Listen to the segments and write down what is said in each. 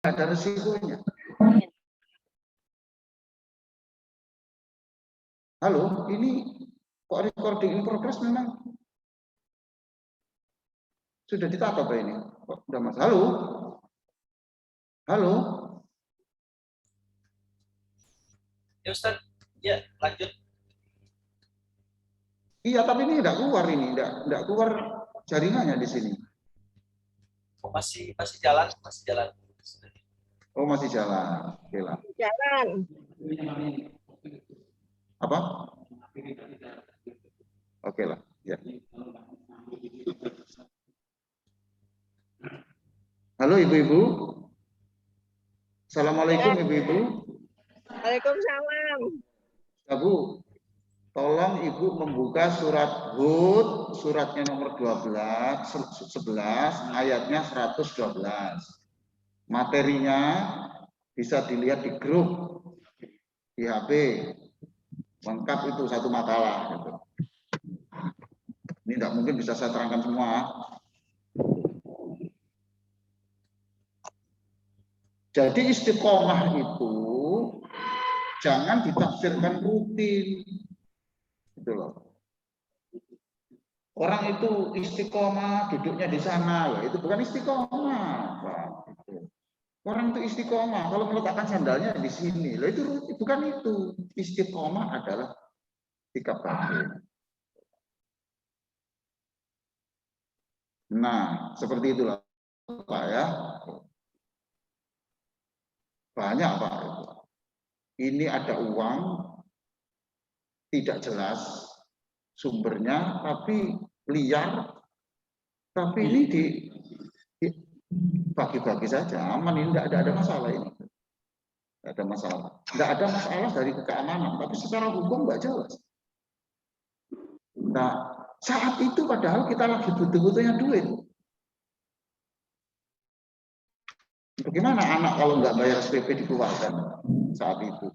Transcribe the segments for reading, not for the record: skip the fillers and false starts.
ada resikonya. Halo, ini kok recording in progress memang sudah ditata Pak ini? Kok udah Mas? Halo? Halo? Ya Ustaz, ya lanjut. Iya, tapi ini enggak keluar ini, enggak keluar jaringannya di sini. Oh, masih jalan, masih jalan. Oh, masih jalan. Oke lah. Jalan. Apa? Oke lah, ya. Halo Ibu-ibu. Assalamualaikum Ibu-ibu. Waalaikumsalam. Ya, Bu. Tolong Ibu membuka surat Hud, suratnya nomor 11, ayatnya 112. Materinya bisa dilihat di grup, di HP. Lengkap itu satu makalah. Gitu. Ini tidak mungkin bisa saya terangkan semua. Jadi istiqomah itu jangan ditafsirkan rutin. Gitu loh. Orang itu istiqomah duduknya di sana, loh. Itu bukan istiqomah. Gitu. Orang itu istiqomah kalau meletakkan sandalnya di sini, loh itu rutin. Bukan itu. Istiqomah adalah sikap batin. Nah, seperti itulah Pak ya. Banyak Pak. Ini ada uang tidak jelas sumbernya, tapi liar, tapi ini bagi-bagi saja, aman ini tidak ada masalah ini. Tidak ada masalah. Tidak ada masalah dari keamanan, tapi secara hukum nggak jelas. Nah, saat itu padahal kita lagi butuh-butuhnya duit. Bagaimana anak kalau nggak bayar SPP dikeluarkan saat itu?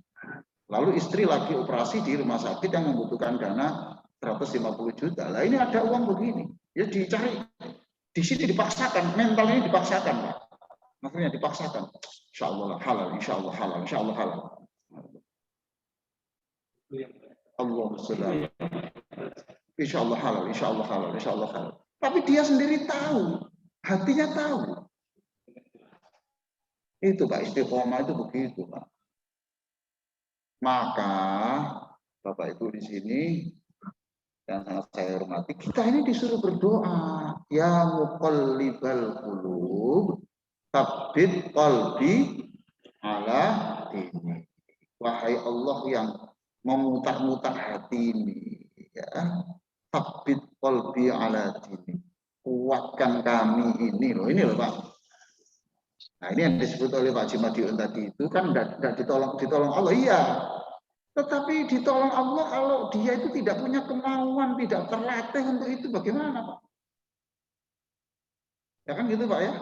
Lalu istri lagi operasi di rumah sakit yang membutuhkan dana 150 juta. Lah ini ada uang begini, ya dicari. Di sini dipaksakan, mental ini dipaksakan, Pak. Maksudnya dipaksakan. Insya Allah halal, insya Allah halal, insya Allah halal. Allahumma sholli. Insya Allah halal, insya Allah halal, insya Allah halal. Tapi dia sendiri tahu, hatinya tahu. Itu Pak, istiqomah itu begitu Pak. Maka Bapak Ibu di sini yang sangat saya hormati, kita ini disuruh berdoa, ya muqallibal qulub, tsabbit qalbi ala dini. Wahai Allah yang memutar-mutar hati ini, ya, tsabbit qalbi ala dini. Kuatkan kami ini loh Pak. Nah ini yang disebut oleh Pak Jimadiun tadi itu kan tidak ditolong Allah, iya. Tetapi ditolong Allah kalau dia itu tidak punya kemauan, tidak terlatih untuk itu, bagaimana Pak? Ya kan gitu Pak ya.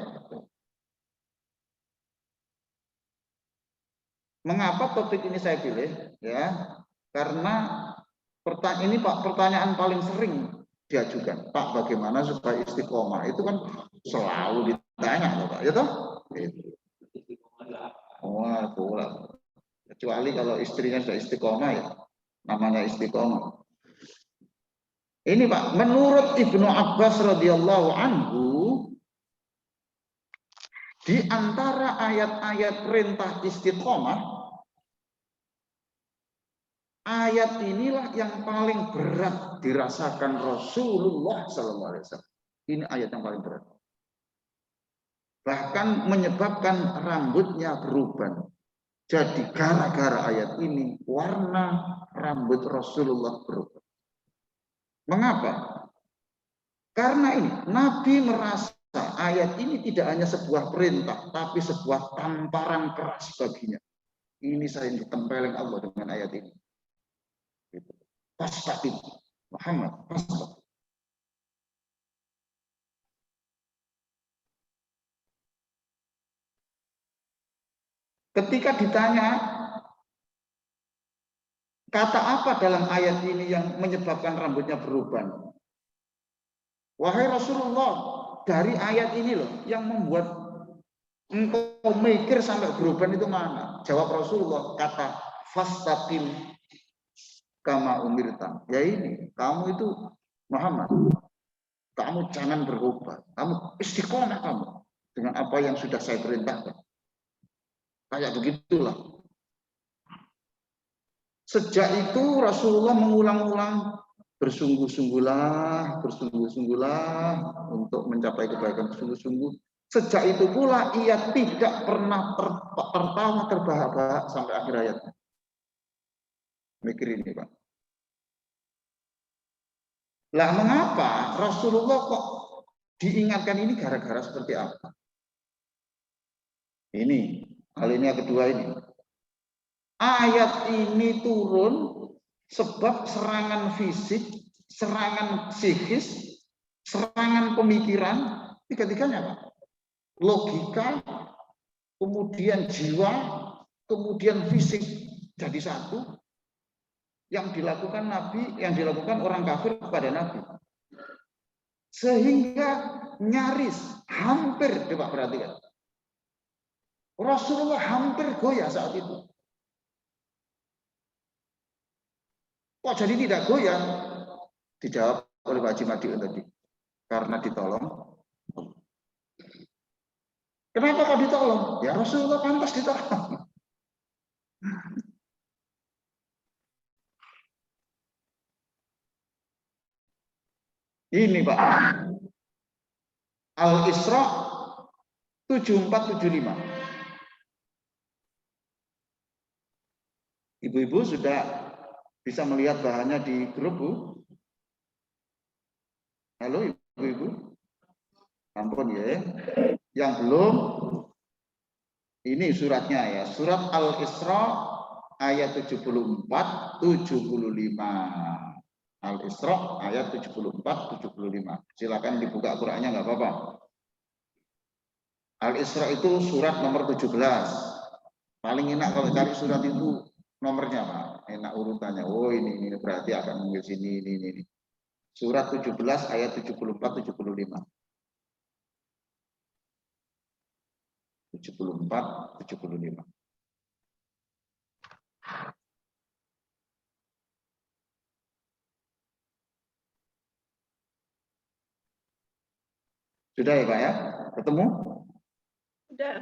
Mengapa topik ini saya pilih? Ya, karena ini Pak pertanyaan paling sering diajukan. Pak, bagaimana supaya istiqomah? Itu kan selalu ditanya Pak, ya toh? Wah, boleh. Kecuali kalau istrinya sudah istiqomah ya, namanya istiqomah. Ini Pak, menurut Ibnu Abbas radhiyallahu anhu, di antara ayat-ayat perintah istiqomah, ayat inilah yang paling berat dirasakan Rasulullah SAW. Ini ayat yang paling berat. Bahkan menyebabkan rambutnya berubah. Jadi gara-gara ayat ini warna rambut Rasulullah berubah. Mengapa? Karena ini Nabi merasa ayat ini tidak hanya sebuah perintah, tapi sebuah tamparan keras baginya. Ini saya ditempelin Allah dengan ayat ini. Fastaqim Muhammad, fastaqim. Ketika ditanya kata apa dalam ayat ini yang menyebabkan rambutnya berubah? Wahai Rasulullah, dari ayat ini loh yang membuat Engkau mikir sampai beruban itu mana? Jawab Rasulullah, kata fastaqim kama umirta. Ya ini, kamu itu Muhammad, kamu jangan berubah. Kamu istiqomah kamu dengan apa yang sudah saya perintahkan. Kayak begitulah. Sejak itu Rasulullah mengulang-ulang bersungguh-sungguhlah untuk mencapai kebaikan, bersungguh-sungguh. Sejak itu pula ia tidak pernah tertawa terbahak-bahak sampai akhir ayat. Mikir ini, Pak. Lah mengapa Rasulullah kok diingatkan ini gara-gara seperti apa? Ini, kalinya kedua ini. Ayat ini turun sebab serangan fisik, serangan psikis, serangan pemikiran, tiga-tiganya, Pak. Logika, kemudian jiwa, kemudian fisik jadi satu. Yang dilakukan Nabi, yang dilakukan orang kafir kepada Nabi. Sehingga nyaris, hampir, coba perhatikan. Rasulullah hampir goyah saat itu. Kok jadi tidak goyah? Dijawab oleh Pak Haji Madiun tadi. Karena ditolong. Kenapa kok ditolong? Ya Rasulullah pantas ditolong. Ini Pak. Al-Isra 7475. Ibu-ibu sudah bisa melihat bahannya di grup, Bu? Halo ibu-ibu? Ampun ya. Yang belum, ini suratnya ya. Surat Al-Isra ayat 74, 75. Al-Isra ayat 74, 75. Silakan dibuka Qur'annya, nggak apa-apa. Al-Isra itu surat nomor 17. Paling enak kalau cari surat itu nomornya, Pak. Enak urutannya. Oh ini berarti akan mengambil sini, ini. Surat 17 ayat 74, 75. 74, 75. Sudah ya Pak ya? Ketemu? Sudah.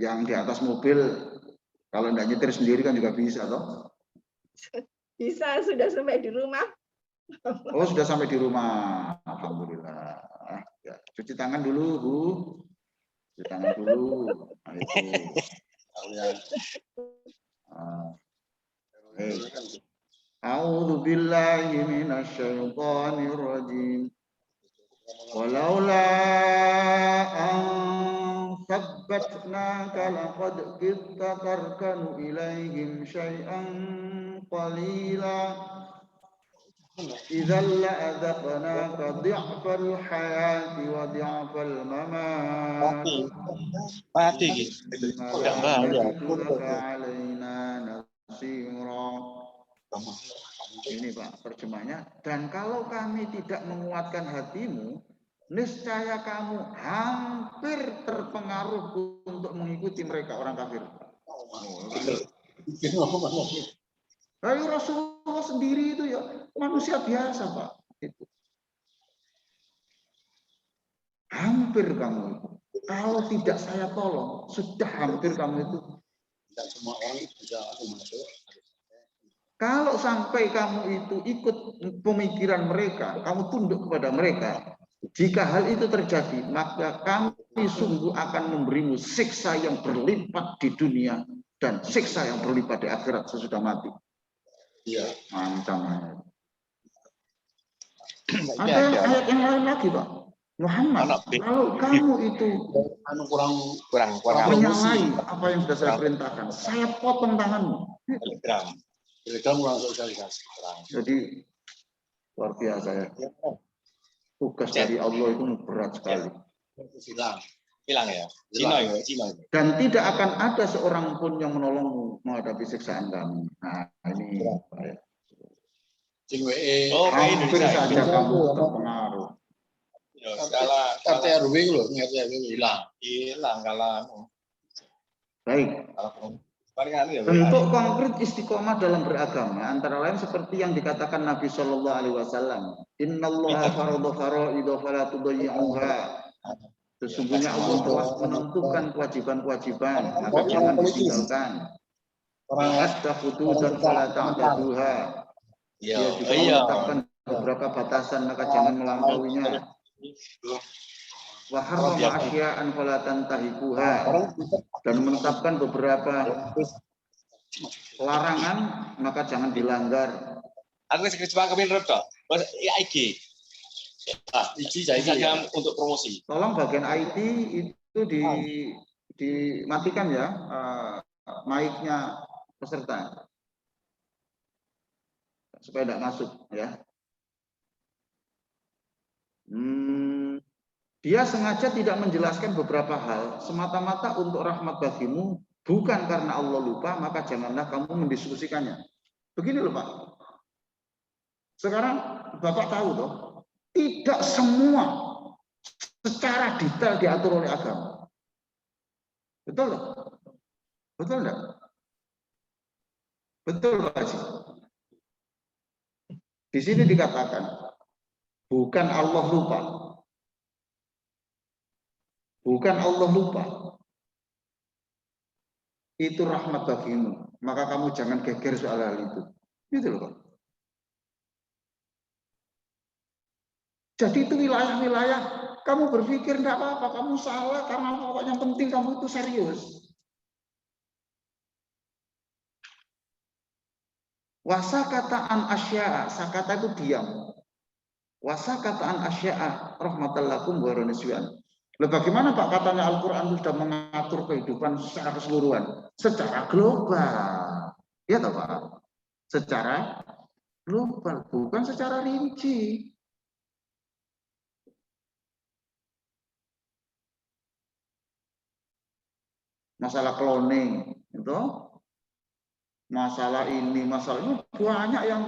Yang di atas mobil, kalau tidak nyetir sendiri kan juga bisa toh? Bisa, sudah sampai di rumah. Oh sudah sampai di rumah, alhamdulillah. Ya, cuci tangan dulu Bu, cuci tangan dulu. Nah, itu. A'udzu billahi minasyaitonir rajim. Walaula an sabbatnaka laqad kitta tarkanu ilaihim syai'an qalila. إذا لأذقناك ضعف الحياة وضعف الممات ما نجد لك علينا نصيرا. Ini Pak terjemahnya. Dan kalau kami tidak menguatkan hatimu, niscaya kamu hampir terpengaruh untuk mengikuti mereka orang kafir. Lalu Rasulullah sendiri itu ya manusia biasa Pak. Itu. Hampir kamu itu. Kalau tidak saya tolong, sudah hampir kamu itu. Tidak semua orang bisa masuk. Kalau sampai kamu itu ikut pemikiran mereka, kamu tunduk kepada mereka, jika hal itu terjadi, maka kami sungguh akan memberimu siksa yang berlipat di dunia dan siksa yang berlipat di akhirat sesudah mati. Iya. Ancaman. Ada ayat yang lain lagi, Pak. Muhammad, kalau kamu itu kurang menyalahi apa yang sudah saya perintahkan, saya potong tanganmu. Telegram kurang sosialisasi. Jadi luar biasa ya. Tugas dari Allah itu berat sekali. Hilang ya. Cina. Dan tidak akan ada seorang pun yang menolongmu menghadapi siksaan kami. Nah ini Pak ya. Hampir saja kamu terpengaruh. Ya, skala RT RW lho, RT RW hilang kalau Baik. paling anu ya. Bentuk konkret istiqomah dalam beragama antara lain seperti yang dikatakan Nabi Shallallahu Alaihi Wasallam. Innallaha faradha fara'idha fala tudayyi'uha. Sesungguhnya Allah telah menentukan kewajiban-kewajiban, maka jangan ditinggalkan. Wa'adda hududan fala ta'taduha. Dia juga menetapkan beberapa batasan, maka jangan melampauinya. Wa harrama asya'an fala tantahikuha. Dan menetapkan beberapa larangan, maka jangan dilanggar. Aku sekali cuma kepin rodo. IG. IG saya untuk promosi. Tolong bagian IT itu dimatikan ya, mic-nya peserta supaya tidak masuk ya. Dia sengaja tidak menjelaskan beberapa hal semata-mata untuk rahmat bagimu, bukan karena Allah lupa, maka janganlah kamu mendiskusikannya. Begini loh Pak. Sekarang Bapak tahu toh, tidak semua secara detail diatur oleh agama. Betul loh? Betul enggak? Betul Pak Haji. Di sini dikatakan bukan Allah lupa. Bukan Allah lupa. Itu rahmat bagimu. Maka kamu jangan geger soal hal itu. Gitu loh Pak. Jadi itu wilayah-wilayah kamu berpikir enggak apa-apa, kamu salah karena pokoknya yang penting kamu itu serius. Wasakataan asya'a, sakata itu diam. Wasakataan asya'a rahmatallakum wa barakatuh. Loh, bagaimana Pak katanya Al-Quran sudah mengatur kehidupan secara keseluruhan? Secara global. Ya toh Pak? Secara global, bukan secara rinci. Masalah cloning, itu masalah ini, masalah ini banyak yang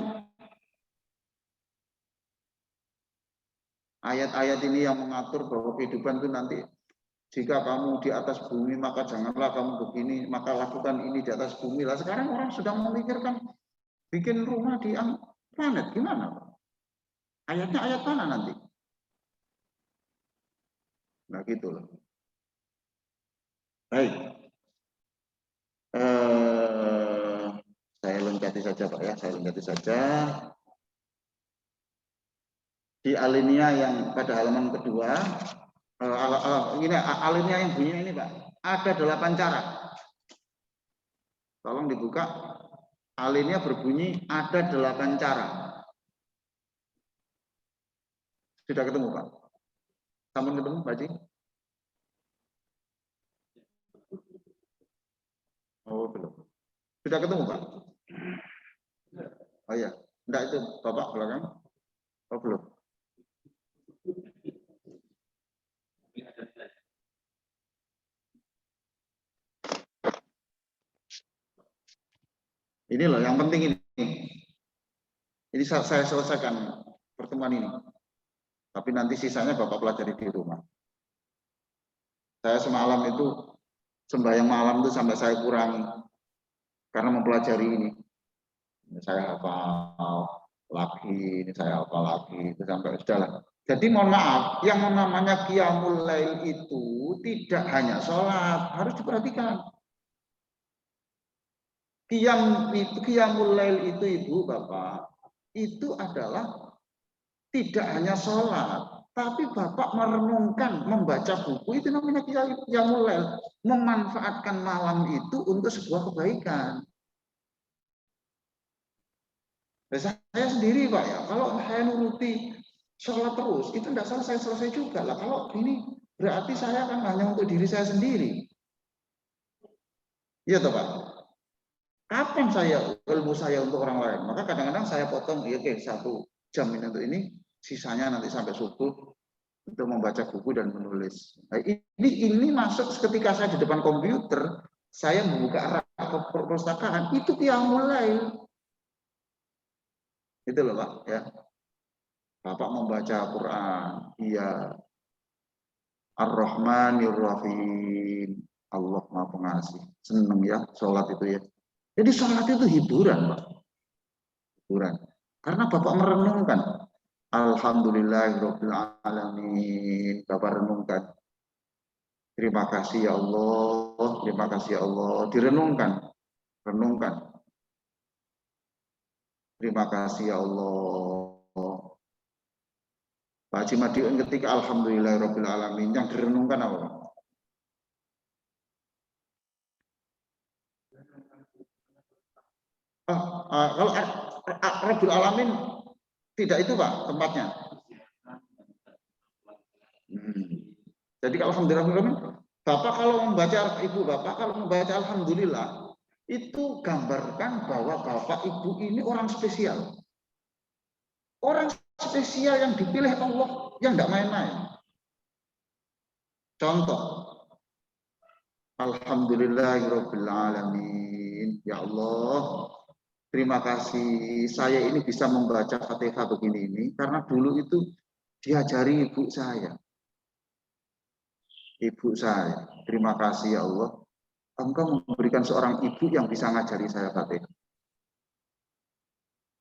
ayat-ayat ini yang mengatur bahwa kehidupan itu nanti jika kamu di atas bumi maka janganlah kamu begini, maka lakukan ini di atas bumi. Lah sekarang orang sudah memikirkan bikin rumah di planet, gimana? Ayatnya ayat mana nanti? Nah gitu loh. Baik. Saya loncati saja Pak ya, saya loncati saja. Di alinea yang pada halaman kedua, ini alinea yang bunyinya ini Pak, ada 8 cara. Tolong dibuka. Alinea berbunyi ada 8 cara. Sudah ketemu Pak? Sampun ketemu Pak Haji? Oh belum. Sudah ketemu Pak? Oh iya. Enggak itu Bapak belakang? Oh belum. Ini loh yang penting ini. Ini saya selesaikan pertemuan ini. Tapi nanti sisanya Bapak pelajari di rumah. Saya semalam itu sembahyang malam itu sampai saya kurangi karena mempelajari ini. Saya hafal lagi, ini saya hafal lagi, itu sampai sudahlah. Jadi mohon maaf, yang namanya qiyamul lail itu tidak hanya sholat, harus diperhatikan. Qiyamul lail itu Ibu Bapak, itu adalah tidak hanya sholat, tapi Bapak merenungkan, membaca buku, itu namanya qiyamul lail. Memanfaatkan malam itu untuk sebuah kebaikan. Saya sendiri Pak ya, kalau saya nuruti sholat terus, itu tidak selesai juga lah. Kalau ini berarti saya kan hanya untuk diri saya sendiri. Iya toh Pak? Kapan saya ilmu saya untuk orang lain? Maka kadang-kadang saya potong, ya oke 1 jam ini untuk ini, sisanya nanti sampai subuh untuk membaca buku dan menulis. Nah, ini masuk ketika saya di depan komputer, saya membuka rak perpustakaan, itu qiyamul lail. Itu loh Pak ya. Bapak membaca Quran, iya. Ar-Rahmanir Rahim. Allah Maha Pengasih. Seneng ya sholat itu ya. Jadi sholat itu hiburan, Pak. Hiburan. Karena Bapak merenungkan. Alhamdulillahirabbil alamin. Bapak renungkan. Terima kasih ya Allah, terima kasih ya Allah. Direnungkan. Renungkan. Terima kasih ya Allah. Pak Haji Madiun ketika alhamdulillahirabbil alamin yang direnungkan apa, Pak? Kalau Rabbil Alamin tidak itu Pak tempatnya. Jadi kalau alhamdulillah, Bapak kalau membaca Ibu Bapak kalau membaca alhamdulillah itu gambarkan bahwa Bapak Ibu ini orang spesial. Orang spesial yang dipilih Allah yang enggak main-main. Contoh Alhamdulillahirabbil alamin. Ya Allah, terima kasih saya ini bisa membaca Fatihah begini ini karena dulu itu diajari ibu saya. Ibu saya, terima kasih ya Allah. Engkau memberikan seorang ibu yang bisa ngajari saya Fatihah.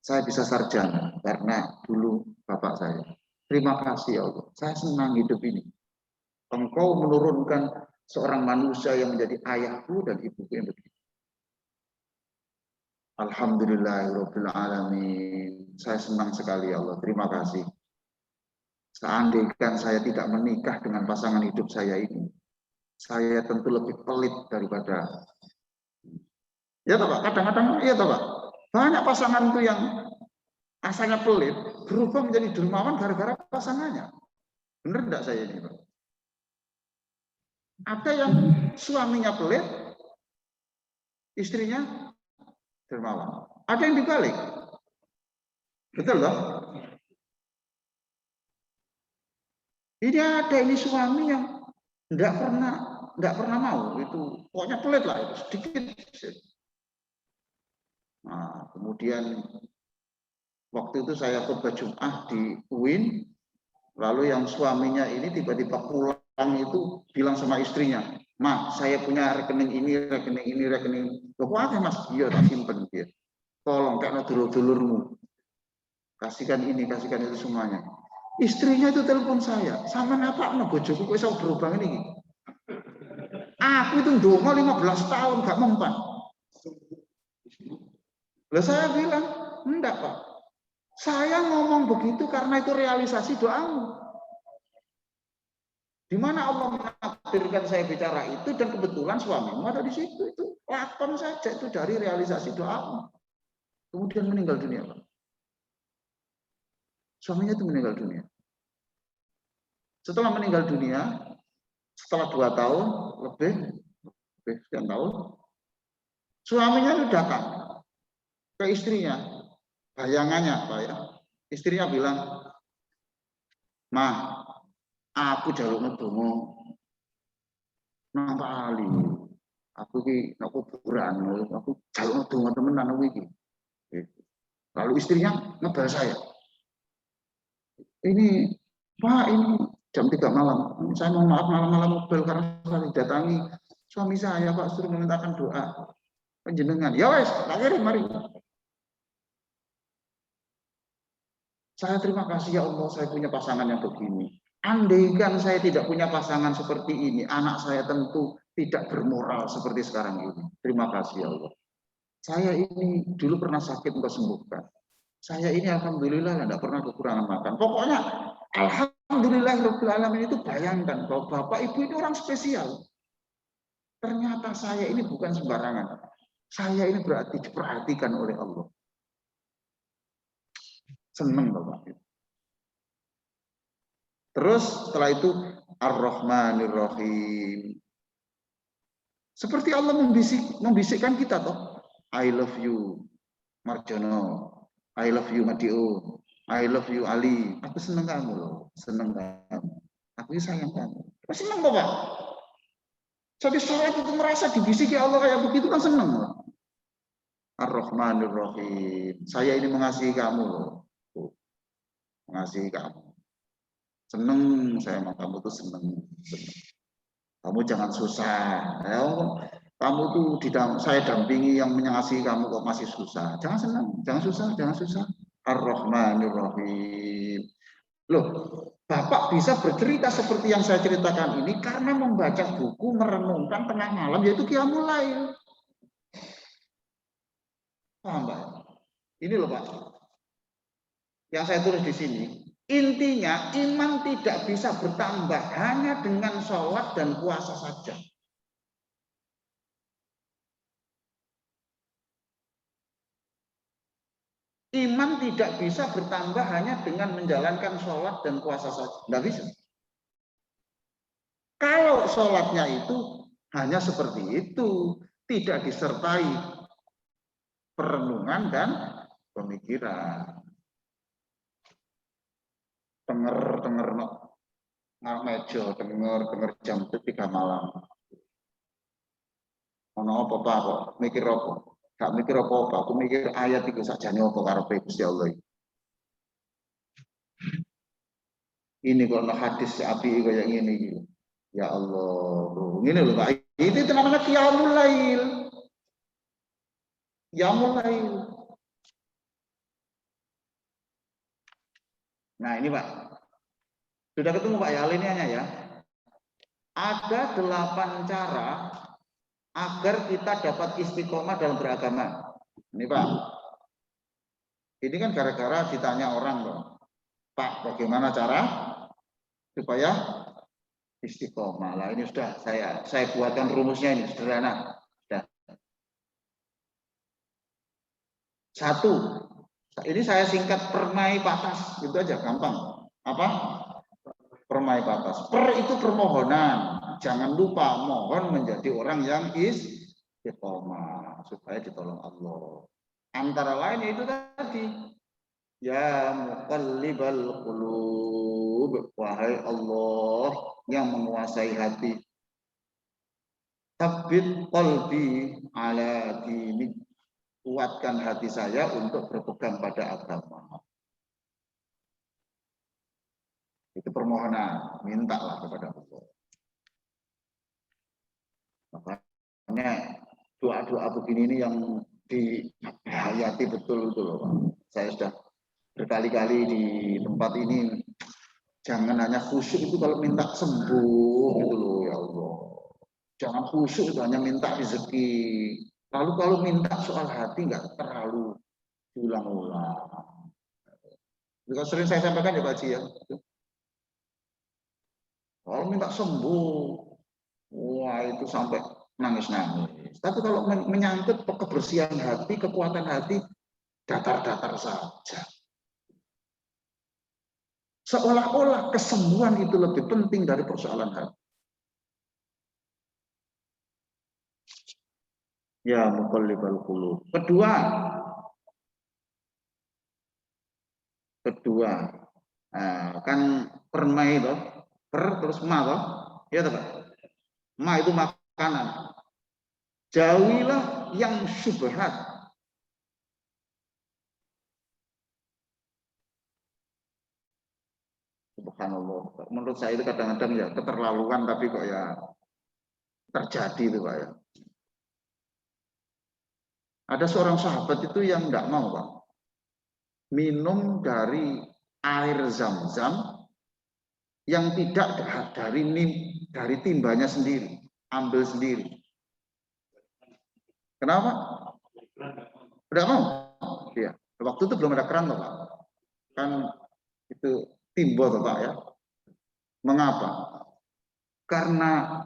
Saya bisa sarjana karena dulu bapak saya. Terima kasih ya Allah. Saya senang hidup ini. Engkau menurunkan seorang manusia yang menjadi ayahku dan ibuku yang begitu. Alhamdulillahirabbil alamin. Saya senang sekali ya Allah. Terima kasih. Seandainya saya tidak menikah dengan pasangan hidup saya ini, saya tentu lebih pelit daripada. Ya toh Pak, kadang-kadang iya toh Pak. Banyak pasangan itu yang asalnya pelit berubah menjadi dermawan gara-gara pasangannya. Benar enggak saya ini Pak? Ada yang suaminya pelit, istrinya dermawan. Ada yang dibalik. Betul loh? Ini ada ini suami yang enggak pernah mau itu, pokoknya pelit lah itu sedikit. Nah, kemudian waktu itu saya khutbah Jumat di UIN, lalu yang suaminya ini tiba-tiba pulang itu bilang sama istrinya, "Ma, saya punya rekening ini, rekening ini, rekening." "Loh, kok ada Mas?" "Iya, tak simpen dia. Tolong karena dulur-dulurmu. Kasihkan ini, kasihkan itu semuanya." Istrinya itu telepon saya, "Sama apa no bojoku kok iso berubah ini?" Aku itu ndonga 15 tahun gak mempan. Lah saya bilang, "Enggak, Pak. Saya ngomong begitu karena itu realisasi doamu. Di mana Allah menakdirkan saya bicara itu dan kebetulan suamimu ada di situ, itu lakon saja itu dari realisasi doamu." Kemudian meninggal dunia, Pak. Suaminya itu meninggal dunia. Setelah meninggal dunia, setelah 2 tahun lebih sekian tahun, suaminya itu datang ke istrinya, bayangannya Pak ya. Istrinya bilang, "Ma, aku jaluk ndonga nang Pak Ali. Aku iki nek kuburan, aku jaluk ndonga temenan aku iki." Lalu istrinya ngebal saya, "Ini Pak, ini jam 3 malam. Saya mohon maaf malam-malam mobil karena saya didatangi suami saya Pak, suruh memintakan doa panjenengan." "Ya wes, tak kirim mari." Saya terima kasih ya Allah, saya punya pasangan yang begini. Andaikan saya tidak punya pasangan seperti ini, anak saya tentu tidak bermoral seperti sekarang ini. Terima kasih ya Allah. Saya ini dulu pernah sakit, Engkau sembuhkan. Saya ini alhamdulillah tidak pernah kekurangan makan. Pokoknya alhamdulillahirabbil alamin itu bayangkan bahwa Bapak Ibu ini orang spesial. Ternyata saya ini bukan sembarangan. Saya ini berarti diperhatikan oleh Allah. Senang Bapak. Terus setelah itu Ar-Rahmanir Rahim. Seperti Allah membisikkan kita toh. I love you Marjono. I love you Madiun. I love you Ali. Aku senang kamu loh. Senang kamu. Aku sayang kamu. Pasti senang Bapak. Jadi sholat itu merasa dibisiki Allah kayak begitu kan senang loh. Ar-Rahmanir Rahim. Saya ini mengasihi kamu loh. mengasihi kamu. Seneng saya sama kamu tuh seneng. Kamu jangan susah. Ya, kamu tuh saya dampingi yang mengasihi kamu kok masih susah. Jangan senang, jangan susah, jangan susah. Ar-Rahmanir Rahim. Loh, Bapak bisa bercerita seperti yang saya ceritakan ini karena membaca buku merenungkan tengah malam yaitu Qiyamul Lail. Paham, Pak? Ini loh, Pak. Yang saya tulis di sini. Intinya iman tidak bisa bertambah hanya dengan sholat dan puasa saja. Iman tidak bisa bertambah hanya dengan menjalankan sholat dan puasa saja. Tidak bisa. Kalau sholatnya itu hanya seperti itu, tidak disertai perenungan dan pemikiran. Denger meja, denger jam 3 malam. Ono apa kok mikir apa? Gak mikir apa-apa, aku mikir ayat itu sajane apa karepe Gusti Allah. Ini kok hadis api kayak gini. Ya Allah, ini loh Pak. Itu namanya Qiyamul Lail. Qiyamul Lail. Nah ini Pak, sudah ketemu Pak ya alinea ya. Ada 8 cara agar kita dapat istiqomah dalam beragama. Ini Pak, ini kan gara-gara ditanya orang loh, Pak bagaimana cara supaya istiqomah? Lah ini sudah saya buatkan rumusnya ini sederhana. Sudah. 1, ini saya singkat permai patas, itu aja gampang. Apa? Permai patas. Per itu permohonan. Jangan lupa mohon menjadi orang yang istiqomah supaya ditolong Allah. Antara lain itu tadi, ya muqallibal qulub, wahai Allah yang menguasai hati. Tsabbit qalbi ala dinik, kuatkan hati saya untuk berpegang pada agama. Itu permohonan, mintalah kepada Allah. Makanya doa-doa begini ini yang dihayati betul loh Pak. Saya sudah berkali-kali di tempat ini, jangan hanya khusyuk itu kalau minta sembuh gitu loh ya Allah. Jangan khusyuk itu hanya minta rezeki. Lalu kalau minta soal hati nggak terlalu diulang-ulang. Juga sering saya sampaikan ya Pak Haji ya. Kalau minta sembuh, wah itu sampai nangis-nangis. Tapi kalau menyangkut kebersihan hati, kekuatan hati, datar-datar saja. Seolah-olah kesembuhan itu lebih penting dari persoalan hati. Ya muqallibal qulub. Kedua, kan permai itu, terus ma toh, ya toh Pak. Ma itu makanan. Jauhilah yang syubhat. Subhanallah. Menurut saya itu kadang-kadang ya keterlaluan tapi kok ya terjadi itu Pak ya. Ada seorang sahabat itu yang enggak mau Pak minum dari air zam-zam yang tidak dari timbanya sendiri, ambil sendiri. Kenapa? Tidak mau. Iya. Waktu itu belum ada keran Pak. Kan itu timbo Pak ya. Mengapa? Karena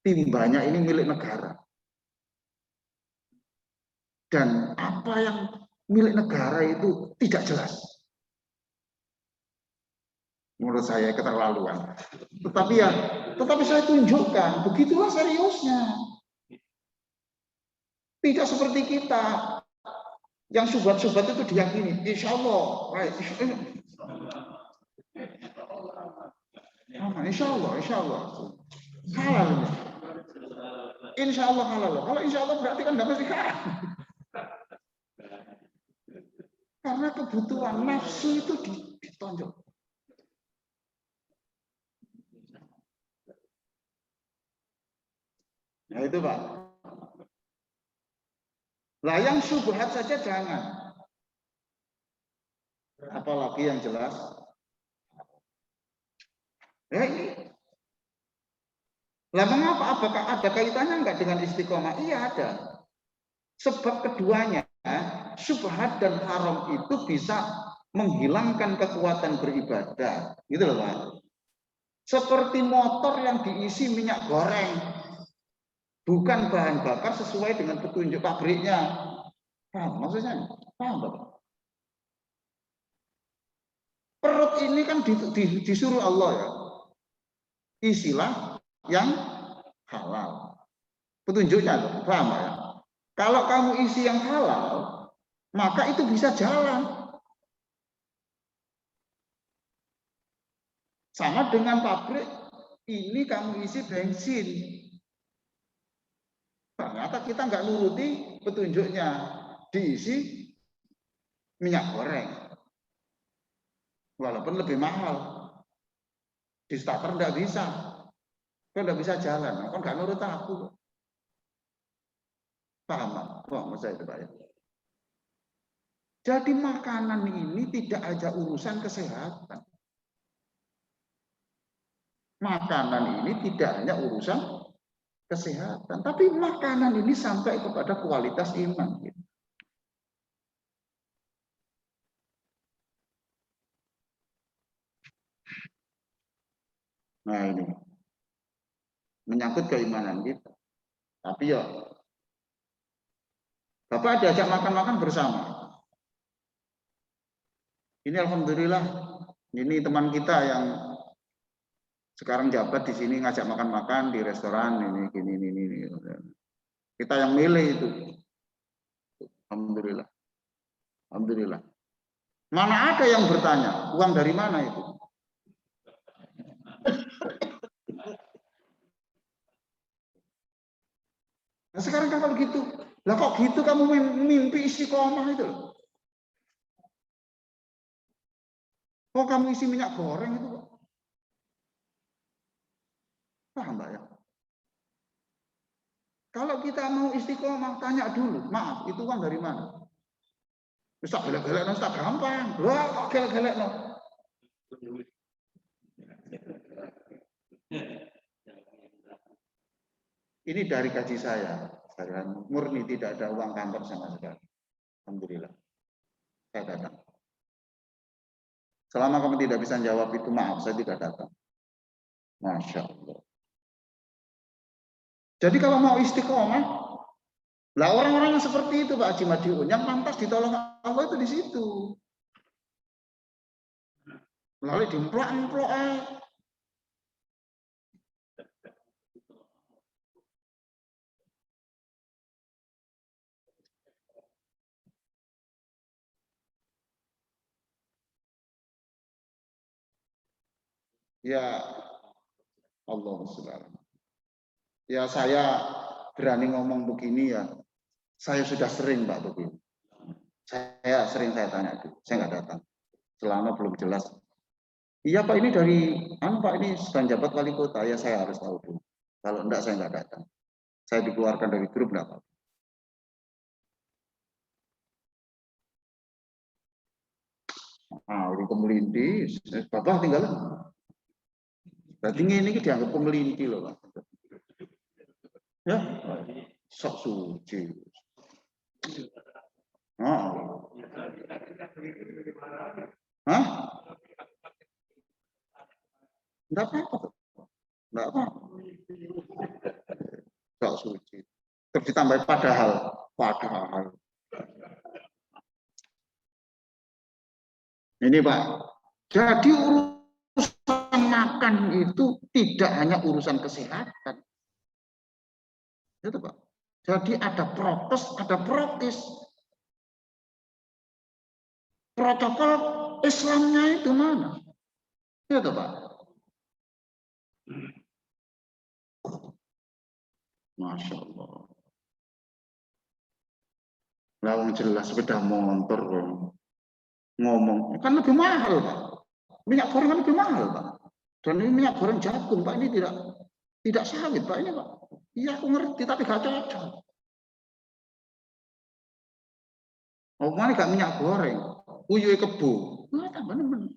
timbanya ini milik negara. Dan apa yang milik negara itu tidak jelas. Menurut saya keterlaluan. Tetapi saya tunjukkan, begitulah seriusnya. Tidak seperti kita yang subhat-subhat itu diyakini. Insya Allah, right. Insya Allah. Halal. Insya Allah halal. Kalau insya Allah berarti kan tidak mesti halal. Karena kebutuhan nafsu itu ditonjol. Nah itu Pak. Lah yang syubhat saja jangan. Apalagi yang jelas. Ya ini. Lah mengapa? Apakah ada kaitannya enggak dengan istiqomah? Iya ada. Sebab keduanya, syubhat dan haram itu bisa menghilangkan kekuatan beribadah. Gitu loh Pak. Seperti motor yang diisi minyak goreng. Bukan bahan bakar sesuai dengan petunjuk pabriknya. Paham maksudnya? Paham Bapak? Perut ini kan disuruh Allah ya. Isilah yang halal. Petunjuknya, paham ya? Kalau kamu isi yang halal, maka itu bisa jalan. Sama dengan pabrik, ini kamu isi bensin. Ternyata kita nggak nuruti petunjuknya, diisi minyak goreng. Walaupun lebih mahal. Di starter nggak bisa. Kok nggak bisa jalan, kok nggak nurut aku. Paham? Wah, maksud itu Pak ya. Jadi makanan ini tidak aja urusan kesehatan. Makanan ini tidak hanya urusan kesehatan, tapi makanan ini sampai kepada kualitas iman. Nah ini menyangkut keimanan kita. Tapi ya, Bapak diajak makan-makan bersama. Ini alhamdulillah, ini teman kita yang sekarang jabat di sini ngajak makan-makan di restoran ini. Kita yang milih itu. Alhamdulillah. Alhamdulillah. Mana ada yang bertanya, uang dari mana itu? Nah, sekarang kan kalau gitu, lah kok gitu kamu mimpi istiqomah itu? Kok kamu isi minyak goreng itu? Paham Mbak ya? Kalau kita mau istiqomah, tanya dulu, maaf, itu uang dari mana? Bisa gelek-gelek, tak gampang. Wah, kok gelek-gelek no? Ini dari gaji saya murni tidak ada uang kantor sama sekali. Alhamdulillah, saya datang. Selama kamu tidak bisa jawab itu, maaf, saya tidak datang. Masya Allah. Jadi kalau mau istiqomah, lah orang-orang yang seperti itu Pak Haji Madiun, yang pantas ditolong Allah itu di situ. Lalu dimplok-mplok. Ya Allah Subhanahu. Ya saya berani ngomong begini ya. Saya sudah sering Pak begini. Saya tanya itu, saya nggak datang. Selama belum jelas. Iya Pak, ini dari Pak, ini sedang jabat wali kota, ya saya harus tahu dulu. Kalau enggak saya nggak datang. Saya dikeluarkan dari grup enggak apa-apa. Udah kemelinti, Bapak tinggal. Berarti ini dianggap kemelinti loh Pak. Ya, sok suci. Hah? Enggak apa-apa. Enggak apa-apa. Sok suci. Terus ditambah padahal. Ini Pak. Jadi urusan makan itu tidak hanya urusan kesehatan. Itu Pak. Jadi ada prokes, ada prokes. Protokol Islamnya itu mana? Itu Pak. Masya Allah. Lawang jelas sepeda motor. ngomong, kan lebih mahal, Pak. Minyak goreng kan lebih mahal, Pak. Dan ini minyak goreng jagung, Pak. Ini tidak sawit, Pak. Ini, Pak. Iya, aku ngerti, tapi gak cocok. Oh, mana gak minyak goreng? Uyuh kebu. Nah, bener-bener.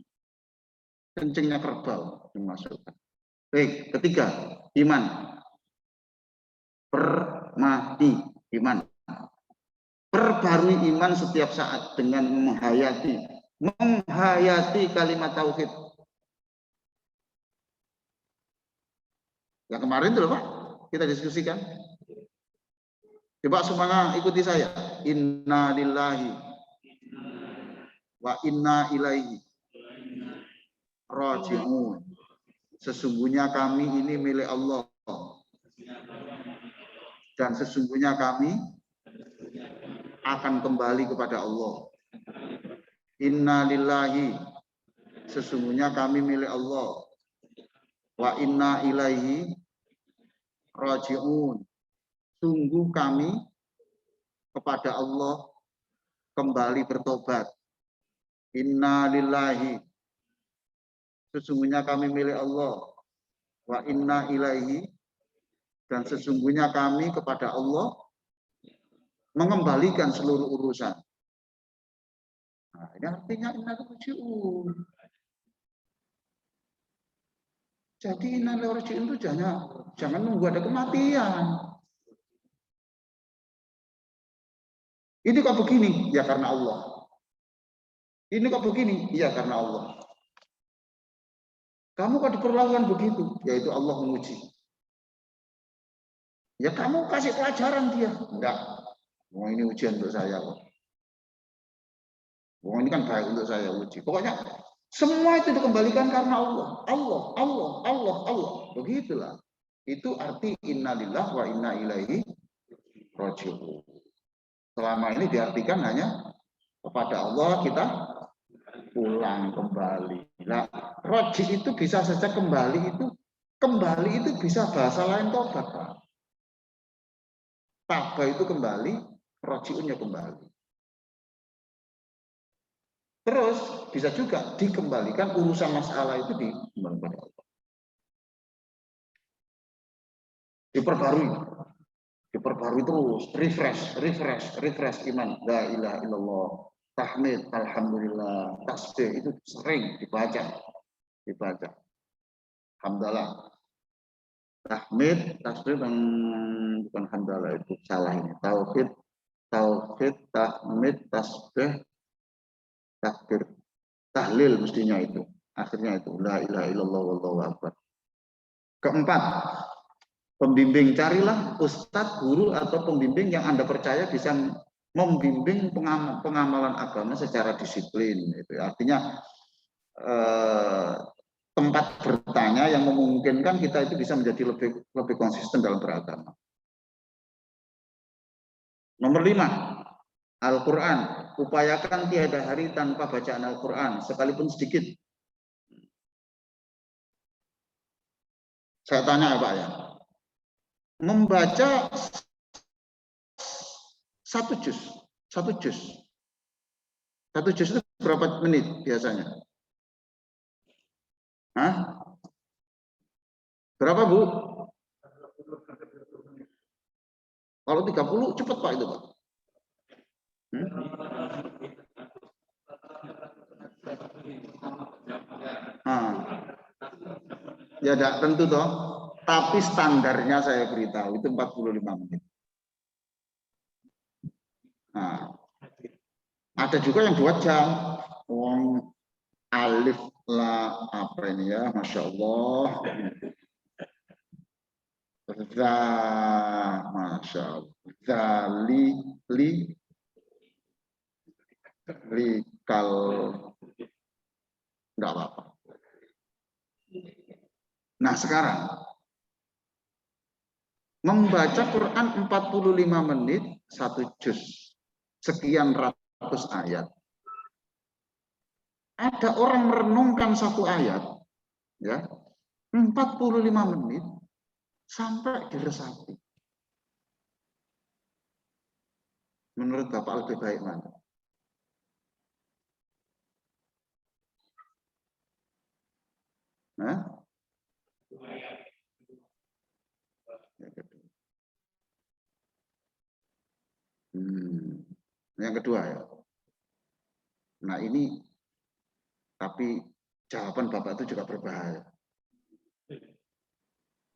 Kencingnya kerbau dimasukkan. Baik, ketiga, iman. Permati, iman. Perbarui iman setiap saat dengan menghayati kalimat tauhid. Yang kemarin itu Pak, kita diskusikan. Coba semuanya ikuti saya. Inna lillahi wa inna ilaihi raji'un. Sesungguhnya kami ini milik Allah. Dan sesungguhnya kami akan kembali kepada Allah. Inna lillahi, sesungguhnya kami milik Allah. Wa inna ilaihi raji'un. Sungguh kami kepada Allah kembali bertobat. Inna lillahi, sesungguhnya kami milik Allah. Wa inna ilaihi, dan sesungguhnya kami kepada Allah mengembalikan seluruh urusan. Nah, ini artinya inna raji'un. Jadi inna raji'un itu jangan nunggu ada kematian. Ini kok begini? Ya karena Allah. Ini kok begini? Ya karena Allah. Kamu kok diperlakukan begitu? Yaitu Allah menguji. Ya kamu kasih pelajaran dia. Enggak. Wah, ini ujian untuk saya kok. Wah, ini kan baik untuk saya uji. Pokoknya semua itu dikembalikan karena Allah. Allah, Allah, Allah, Allah. Begitulah. Itu arti innalillah wa inna ilaihi raji'un. Selama ini diartikan hanya kepada Allah kita pulang kembali. Nah, roji itu bisa saja kembali itu bisa bahasa lain tobat, Pak. Taba itu kembali, rojiunnya kembali. Terus bisa juga dikembalikan urusan masalah itu dikembalikan Allah. Diperbarui terus, refresh iman. La ilaha illallah, tahmid, alhamdulillah, tasbih itu sering dibaca. Alhamdulillah. Tahmid, tasbih bukan hamdalah, itu salah ini. Tauhid, tahmid, tasbih, takbir, tahlil mestinya itu. Akhirnya itu la ilaha illallah wallahu akbar. Keempat, pembimbing, carilah ustadz, guru atau pembimbing yang Anda percaya bisa membimbing pengamalan agama secara disiplin. Itu artinya tempat bertanya yang memungkinkan kita itu bisa menjadi lebih konsisten dalam beragama. Nomor 5, Al-Quran. Upayakan tiada hari tanpa bacaan Al-Quran, sekalipun sedikit. Saya tanya ya Pak ya. Membaca satu juz itu berapa menit biasanya? Hah? Berapa Bu? Kalau 30 cepat Pak itu Pak. Ya tidak tentu toh. Tapi standarnya saya beritahu itu 45 menit. Nah, ada juga yang 2 jam. Alif la apa ini ya, Masya Allah. Masya Allah. Likal. Enggak apa-apa. Nah sekarang membaca Quran 45 menit 1 juz, sekian ratus ayat. Ada orang merenungkan 1 ayat ya 45 menit sampai diresapi. Menurut Bapak lebih baik mana? Hah? Yang kedua ya. Nah ini, tapi jawaban Bapak itu juga berbahaya.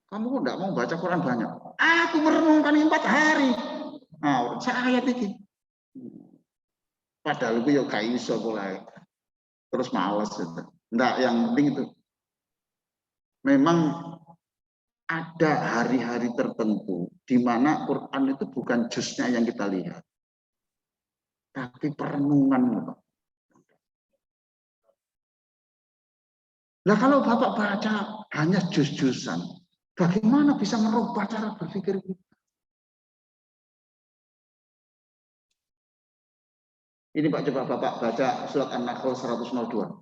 Kamu enggak mau baca Quran banyak? Aku merenungkan 4 hari. Nah, saya ayat ini. Padahal itu ya gak iso mulai. Terus males gitu. Enggak, yang penting itu. Memang ada hari-hari tertentu di mana Quran itu bukan jusnya yang kita lihat, tapi perenungan. Nah kalau Bapak baca hanya jus-jusan, bagaimana bisa merubah cara berpikir kita? Ini Pak, coba Bapak baca surat An-Nahl 102.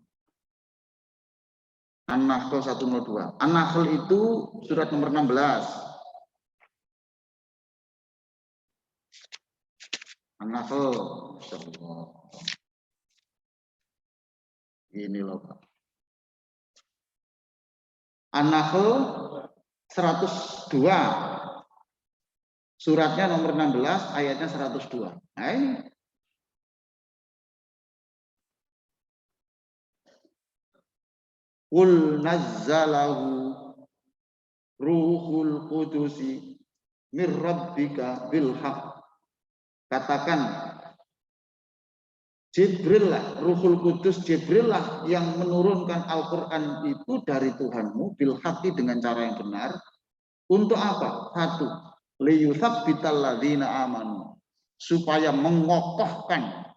An-Nahl 102. An-Nahl itu surat nomor 16. An-Nahl. Ini loh Pak. An-Nahl 102. Suratnya nomor 16, ayatnya 102. Nah, ini. Qul nazzalahu ruhul qudusi mir rabbika bil haq. Katakan Jibril lah, Ruhul Kudus Jibril lah yang menurunkan Al-Quran itu dari Tuhanmu bil haqi dengan cara yang benar. Untuk apa? 1, liyuthabbital ladzina amanu, supaya mengokohkan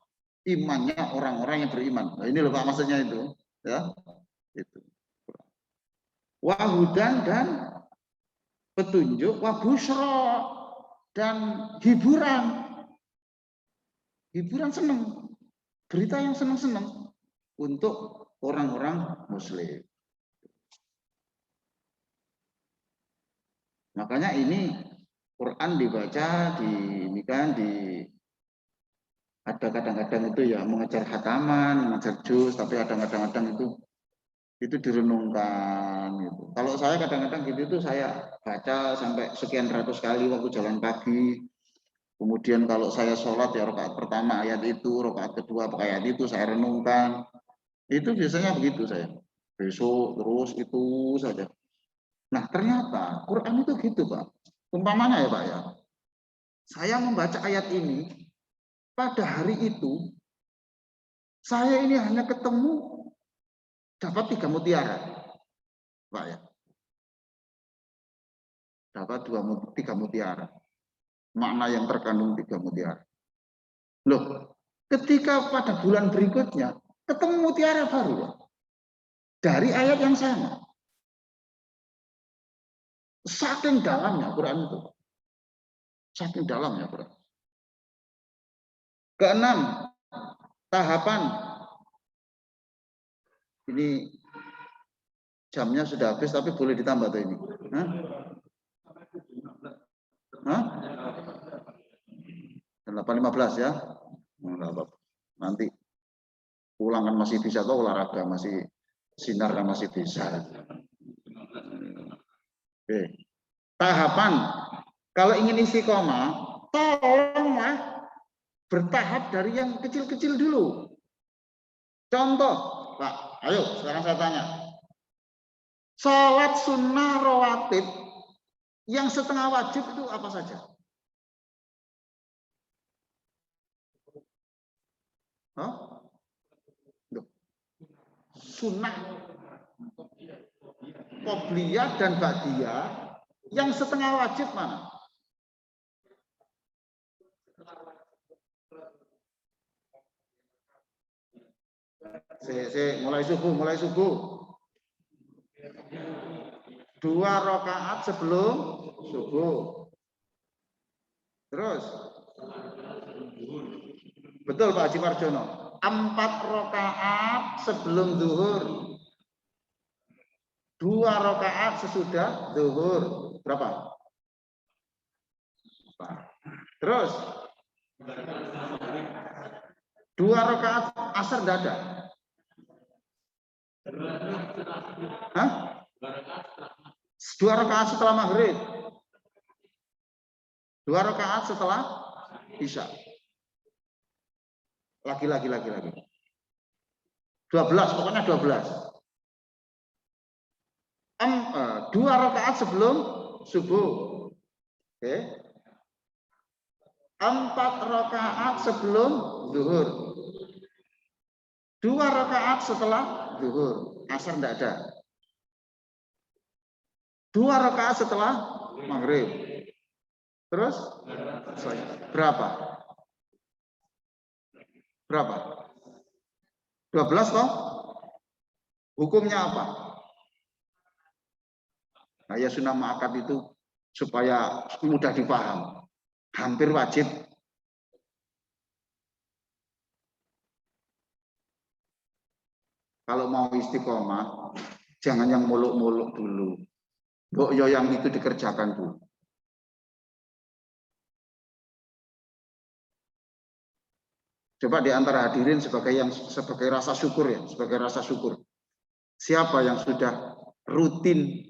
imannya orang-orang yang beriman. Nah, ini loh Pak maksudnya itu, ya. Itu. Wahudan dan petunjuk, wabusra dan hiburan. Hiburan senang. Berita yang senang-senang untuk orang-orang Muslim. Makanya ini Quran dibaca ini kan ada kadang-kadang itu ya mengejar khataman, mengejar juz, tapi kadang-kadang itu direnungkan gitu. Kalau saya kadang-kadang gitu itu saya baca sampai sekian ratus kali waktu jalan pagi. Kemudian kalau saya sholat ya rakaat pertama ayat itu, rakaat kedua ayat itu saya renungkan. Itu biasanya begitu saya. Besok terus itu saja. Nah ternyata Quran itu gitu Pak. Umpamanya ya Pak ya. Saya membaca ayat ini pada hari itu saya ini hanya ketemu dapat 3 mutiara Pak ya. Dapat 3 mutiara. Makna yang terkandung 3 mutiara. Loh, ketika pada bulan berikutnya ketemu mutiara baru ya, dari ayat yang sama. Saking dalamnya Quran itu. Saking dalamnya Quran. Keenam, tahapan. Ini jamnya sudah habis tapi boleh ditambah tuh ini. Hah? Hah? 8.15 ya. Nanti pulang kan masih bisa atau olahraga masih sinar kan masih bisa. Oke. Tahapan. Kalau ingin istiqomah, tolonglah bertahap dari yang kecil-kecil dulu. Contoh, Pak, ayo sekarang saya tanya. Salat sunnah rawatib yang setengah wajib itu apa saja? Hah? Sunnah, qobliyah dan ba'diyah yang setengah wajib mana? Mulai subuh. 2 rakaat sebelum subuh. Terus betul Pak Haji Marjono. 4 rakaat sebelum zuhur. 2 rakaat sesudah zuhur. Berapa? Terus 2 rakaat asar dada. Hah? 2 rakaat setelah maghrib. 2 rakaat setelah isya. Lagi. 12, pokoknya 12. 2 rakaat sebelum subuh. Oke. 4 rakaat sebelum zuhur. 2 rakaat setelah zuhur. Asar tidak ada. 2 rakaat setelah maghrib. Terus berapa? 12 toh? Hukumnya apa? Nah, ya sunnah muakkad itu supaya mudah dipaham. Hampir wajib. Kalau mau istiqomah, jangan yang muluk-muluk dulu. Mbok yo yang itu dikerjakan dulu. Coba di antara hadirin sebagai rasa syukur ya, sebagai rasa syukur. Siapa yang sudah rutin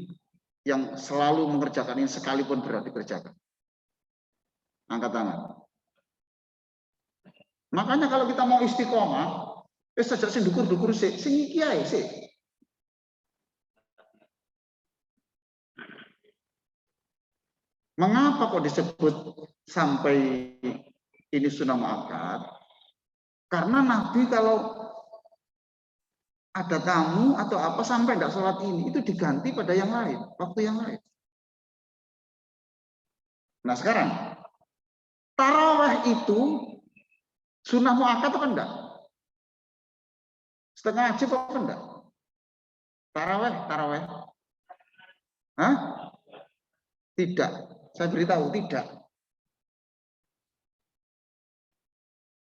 yang selalu mengerjakan ini sekalipun berat dikerjakan? Angkat tangan. Makanya kalau kita mau istiqomah, saja sing dukur-dukur sing iki ae sih. Mengapa kok disebut sampai ini sunnah muakkad? Karena Nabi kalau ada tamu atau apa sampai tidak sholat ini, itu diganti pada yang lain, waktu yang lain. Nah sekarang, taraweh itu sunnah muakkad atau enggak? Setengah wajib apa enggak? Taraweh. Hah? Tidak. Saya beritahu tidak.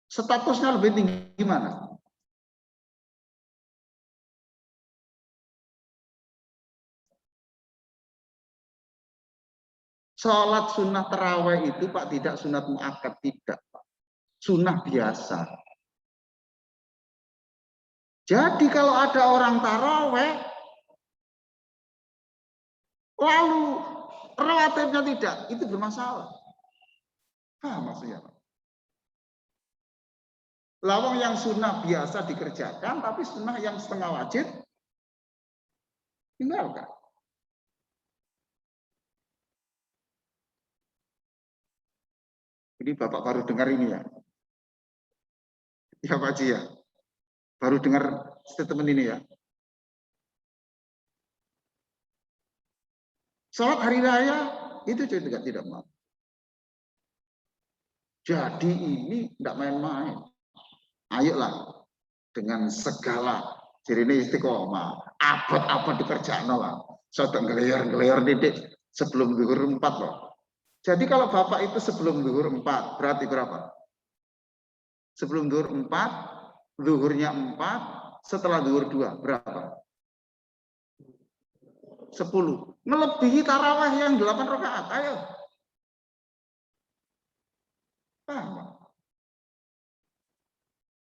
Statusnya lebih tinggi gimana? Sholat sunnah taraweh itu Pak tidak sunat muakkad, tidak Pak. Sunnah biasa. Jadi kalau ada orang taraweh lalu rawatibnya tidak, itu bermasalah. Maksudnya Pak. Lawang yang sunnah biasa dikerjakan, tapi sunnah yang setengah wajib tinggalkan. Ini Bapak baru dengar ini ya? Ya Pak Haji ya? Baru dengar statement ini ya? Sholat hari raya itu juga tidak mau. Jadi ini tidak main-main. Ayolah dengan segala jadi ini istiqomah, abad-abad dikerjakan lah. Sedang gelayar didik sebelum zuhur 4 loh. Jadi kalau Bapak itu sebelum zuhur 4, berarti berapa? Sebelum zuhur 4, zuhurnya 4, setelah zuhur 2, berapa? 10. Melebihi tarawih yang 8 rakaat, ayo. Paham?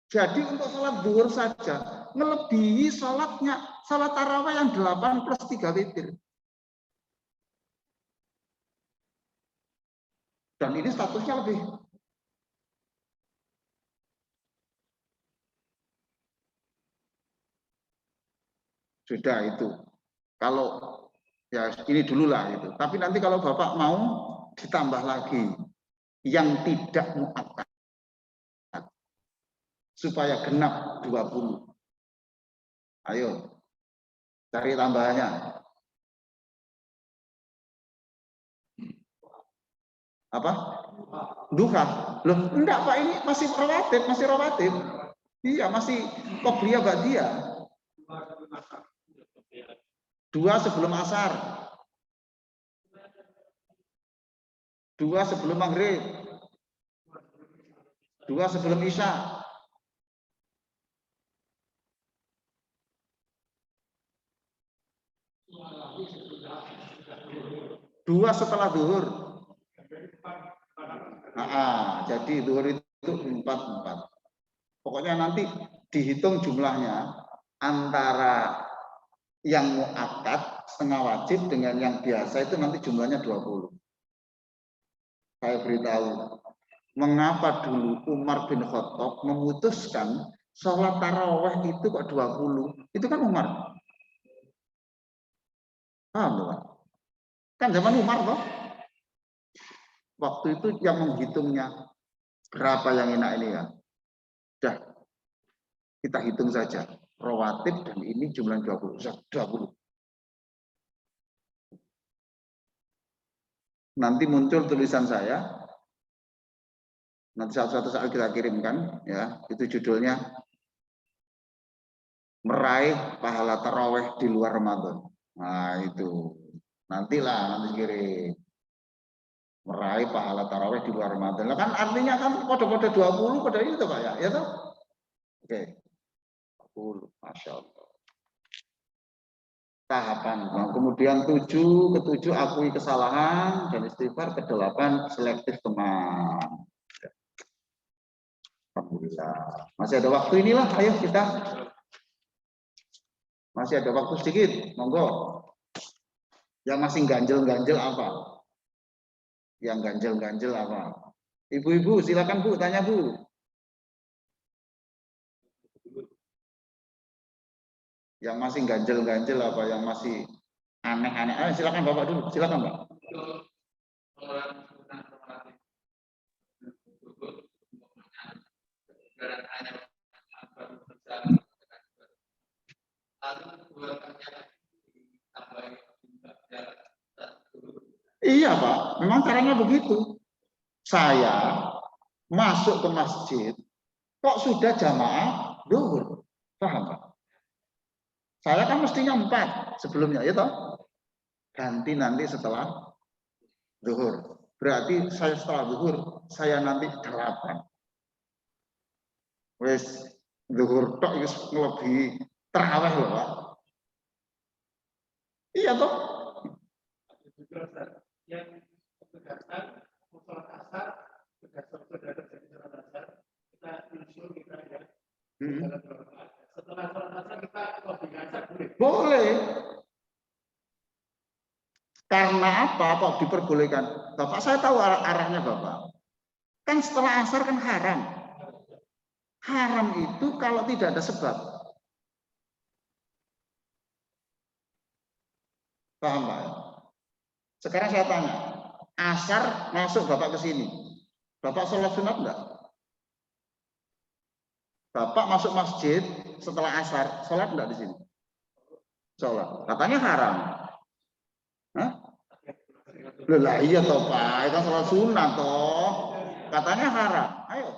Jadi untuk sholat zuhur saja, melebihi sholat tarawih yang 8 plus 3 witir. Dan ini statusnya lebih. Sudah itu. Kalau ya ini dulu lah itu. Tapi nanti kalau Bapak mau ditambah lagi yang tidak muakkad supaya genap 20. Ayo cari tambahannya. Apa? Duha. Loh, enggak Pak, ini masih rawatib. Iya, masih qobliyah ba'diyah. 2 sebelum asar. 2 sebelum maghrib. 2 sebelum isya. 2 setelah zuhur. Jadi zuhur itu 4. Pokoknya nanti dihitung jumlahnya antara Yang muakkad setengah wajib dengan yang biasa itu nanti jumlahnya 20. Saya beritahu, mengapa dulu Umar bin Khattab memutuskan sholat taraweh itu kok 20? Itu kan Umar. Paham, Pak? Kan zaman Umar toh. Waktu itu yang menghitungnya berapa yang enak ini ya. Dah, kita hitung saja. Rawatib dan ini jumlah 20. 20. Nanti muncul tulisan saya. Nanti suatu saat kita kirimkan ya. Itu judulnya meraih pahala taraweh di luar Ramadan. Nah, itu. Nantilah nanti kirim. Meraih pahala taraweh di luar Ramadan. Lah kan artinya kan kode-kode 20 kode itu Pak ya. Ya toh? Oke. 20. Masya Allah. Tahapan. Nah, kemudian 7, ke-7 akui kesalahan dan istighfar, ke-8 selektif teman. Alhamdulillah. Masih ada waktu inilah, ayo kita. Masih ada waktu sedikit, monggo. Yang masih ganjel-ganjel apa? Yang ganjel-ganjel apa? Ibu-ibu, silakan Bu, tanya Bu. Yang masih ganjel-ganjel apa? Yang masih aneh-aneh? Ayo, silakan Bapak dulu, silakan Pak. Iya Pak, memang caranya begitu. Saya masuk ke masjid, kok sudah jamaah zuhur, paham Pak? Saya kan mestinya 4 sebelumnya, ya toh? Ganti nanti setelah zuhur. Berarti saya setelah zuhur, saya nanti 8. Wes zuhur tok wis ngelebihi tarawih loh Pak. Iya toh? Yang ketegasan sholat asar berdasar saudara jadi sholat asar kita usul kita ya setelah sholat asar kita lebih asar boleh. Karena apa kok diperbolehkan? Bapak saya tahu arahnya Bapak. Kan setelah asar kan haram. Haram itu kalau tidak ada sebab. Paham Pak? Sekarang saya tanya, asar masuk Bapak ke sini. Bapak sholat sunat enggak? Bapak masuk masjid setelah asar, sholat enggak di sini? Sholat. Katanya haram. Hah? Lah iya toh Pak, itu sholat sunat toh. Katanya haram. Ayo.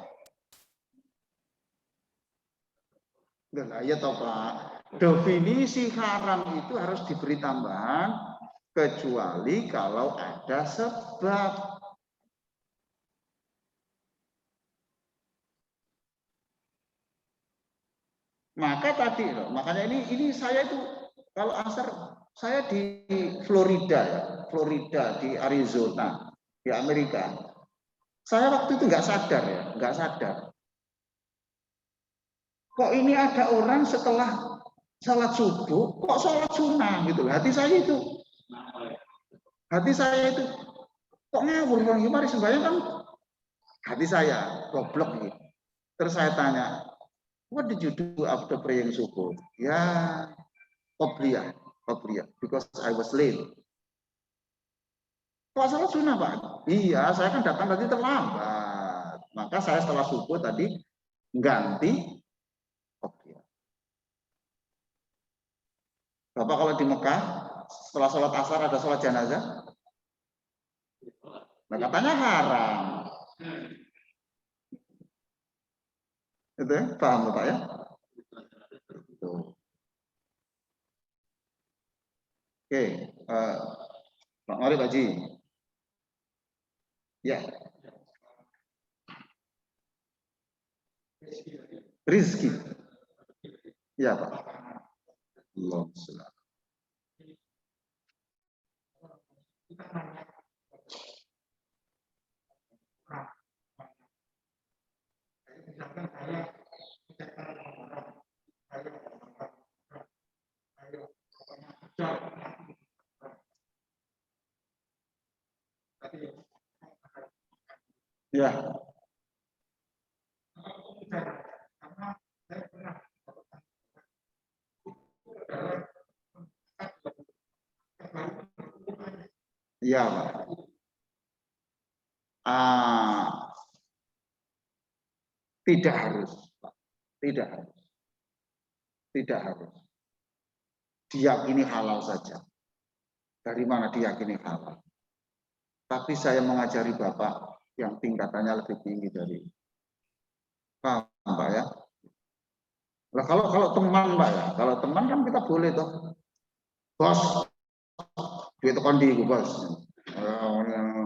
Lah iya toh Pak. Definisi haram itu harus diberi tambahan kecuali kalau ada sebab. Maka tadi loh, makanya ini saya itu kalau asar saya di Florida ya, Florida di Arizona di Amerika. Saya waktu itu nggak sadar ya, nggak sadar. Kok ini ada orang setelah salat subuh, kok sholat sunnah gitu. Hati saya itu kok ngawur orang ini, mari sembahyang kan. Hati saya goblok gitu. Terus saya tanya, what did you do after praying subuh? Ya, qobliyah, because I was late. Kok salat sunnah Pak? Iya, saya kan datang tadi terlambat. Maka saya setelah subuh tadi ganti qobliyah. Bapak kalau di Mekah setelah sholat asar ada sholat jenazah? Nah, katanya haram. Itu ya, paham Bapak ya? Oke, mari Pak Ji. Ya. Rizki. Ya Pak. Allah SWT. Ya. Iya, Pak. Tidak harus, Pak. Tidak harus. Tidak harus. Diyakini halal saja. Dari mana diyakini halal? Tapi saya mengajari Bapak yang tingkatannya lebih tinggi dari paham, Pak ya. Nah, kalau teman, Pak ya, kalau teman kan kita boleh toh. Bos, duit tekan di bos.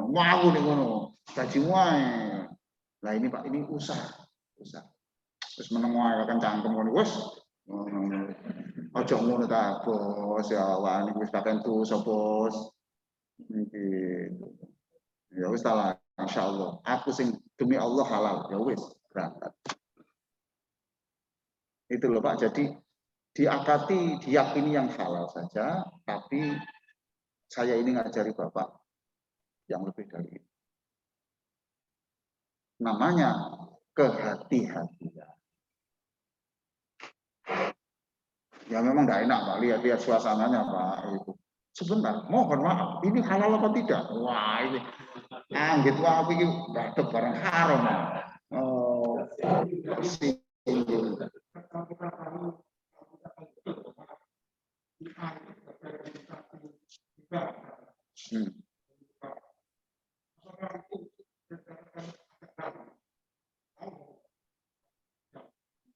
Mau aku nih ngono, gajimu ae. Nah ini Pak, ini usaha. Terus menemukan akan cangkem ngono, wes. Ojo ngono ta, bos ya, wani wis pakai dosa, bos. Niki. Ya wis lah, insyaallah. Aku sing demi Allah halal, ya wis berangkat. Itu loh Pak, jadi diakati, diyakini yang halal saja, tapi saya ini ngajari Bapak yang lebih dari itu. Namanya kehati-hatian. Ya memang nggak enak Pak, lihat suasananya Pak. Itu. Sebentar, mohon maaf, ini halal apa tidak? Wah ini, gitu aku ini nggak barang haram. Oh, tersinggung.